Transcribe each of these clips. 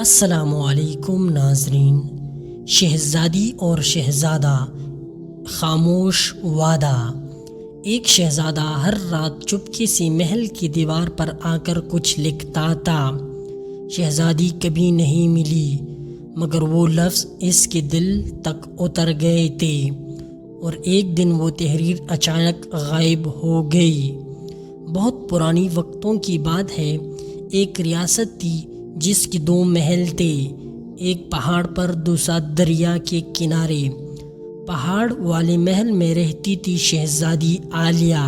السلام علیکم ناظرین۔ شہزادی اور شہزادہ، خاموش وعدہ۔ ایک شہزادہ ہر رات چپکے سے محل کی دیوار پر آ کر کچھ لکھتا تھا۔ شہزادی کبھی نہیں ملی، مگر وہ لفظ اس کے دل تک اتر گئے تھے، اور ایک دن وہ تحریر اچانک غائب ہو گئی۔ بہت پرانی وقتوں کی بات ہے۔ ایک ریاست تھی جس کے 2 محل تھے، ایک پہاڑ پر، دوسرا دریا کے کنارے۔ پہاڑ والے محل میں رہتی تھی شہزادی عالیہ۔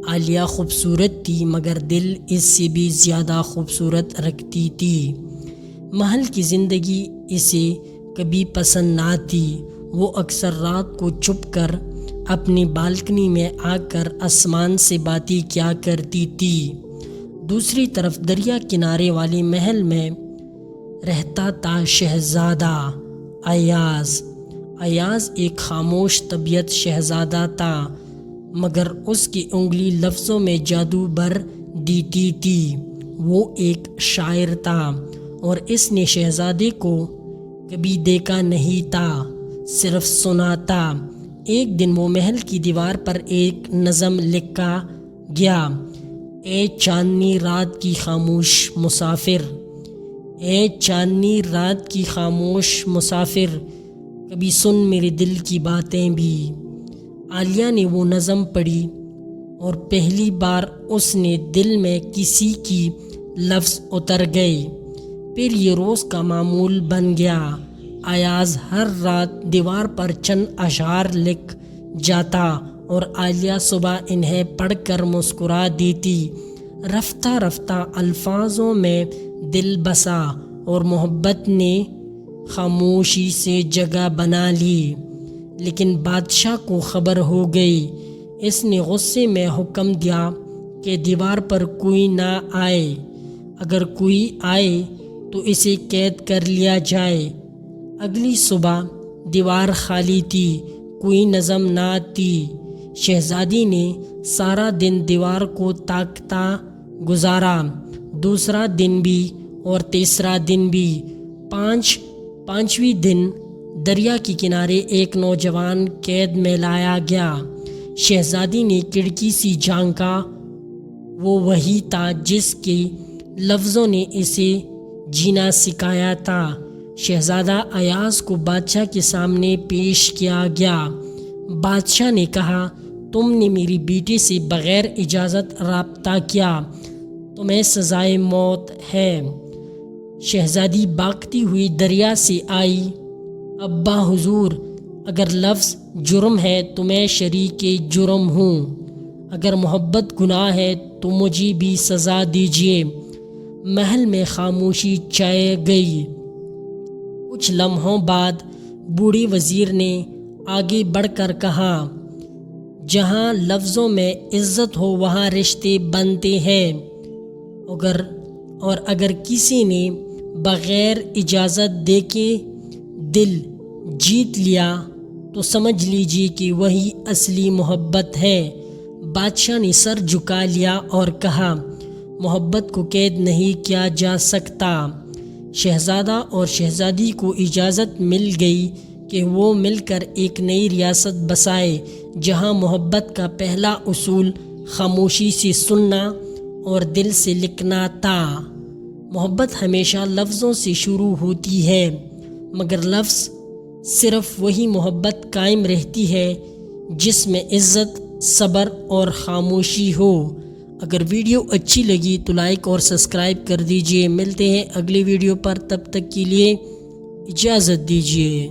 عالیہ خوبصورت تھی، مگر دل اس سے بھی زیادہ خوبصورت رکھتی تھی۔ محل کی زندگی اسے کبھی پسند نہ تھی۔ وہ اکثر رات کو چھپ کر اپنی بالکنی میں آ کر آسمان سے باتیں کیا کرتی تھی۔ دوسری طرف دریا کنارے والے محل میں رہتا تھا شہزادہ ایاز۔ ایاز ایک خاموش طبیعت شہزادہ تھا، مگر اس کی انگلی لفظوں میں جادو بھر دیتی تھی۔ وہ ایک شاعر تھا، اور اس نے شہزادے کو کبھی دیکھا نہیں تھا، صرف سنا تھا۔ ایک دن وہ محل کی دیوار پر ایک نظم لکھا گیا: اے چاندنی رات کی خاموش مسافر، اے چاندنی رات کی خاموش مسافر، کبھی سن میرے دل کی باتیں بھی۔ عالیہ نے وہ نظم پڑھی، اور پہلی بار اس نے دل میں کسی کی لفظ اتر گئے۔ پھر یہ روز کا معمول بن گیا۔ ایاز ہر رات دیوار پر چند اشعار لکھ جاتا، اور عالیہ صبح انہیں پڑھ کر مسکرا دیتی۔ رفتہ رفتہ الفاظوں میں دل بسا، اور محبت نے خاموشی سے جگہ بنا لی۔ لیکن بادشاہ کو خبر ہو گئی۔ اس نے غصے میں حکم دیا کہ دیوار پر کوئی نہ آئے۔ اگر کوئی آئے تو اسے قید کر لیا جائے۔ اگلی صبح دیوار خالی تھی، کوئی نظم نہ تھی۔ شہزادی نے سارا دن دیوار کو تاکتا گزارا، دوسرا دن بھی اور تیسرا دن بھی۔ پانچویں دن دریا کے کنارے ایک نوجوان قید میں لایا گیا۔ شہزادی نے کھڑکی سے جھانکا، وہ وہی تھا جس کے لفظوں نے اسے جینا سکھایا تھا۔ شہزادہ ایاز کو بادشاہ کے سامنے پیش کیا گیا۔ بادشاہ نے کہا، تم نے میری بیٹی سے بغیر اجازت رابطہ کیا، تمہیں سزائے موت ہے۔ شہزادی بھاگتی ہوئی دریا سے آئی۔ ابا حضور، اگر لفظ جرم ہے تو میں شریک جرم ہوں، اگر محبت گناہ ہے تو مجھے بھی سزا دیجیے۔ محل میں خاموشی چھائی گئی۔ کچھ لمحوں بعد بوڑھے وزیر نے آگے بڑھ کر کہا، جہاں لفظوں میں عزت ہو وہاں رشتے بنتے ہیں، اور اگر کسی نے بغیر اجازت دے کے دل جیت لیا تو سمجھ لیجیے کہ وہی اصلی محبت ہے۔ بادشاہ نے سر جھکا لیا اور کہا، محبت کو قید نہیں کیا جا سکتا۔ شہزادہ اور شہزادی کو اجازت مل گئی کہ وہ مل کر ایک نئی ریاست بسائے، جہاں محبت کا پہلا اصول خاموشی سے سننا اور دل سے لکھنا تھا۔ محبت ہمیشہ لفظوں سے شروع ہوتی ہے، مگر لفظ صرف وہی محبت قائم رہتی ہے جس میں عزت، صبر اور خاموشی ہو۔ اگر ویڈیو اچھی لگی تو لائک اور سبسکرائب کر دیجیے۔ ملتے ہیں اگلی ویڈیو پر، تب تک کے لیے اجازت دیجیے۔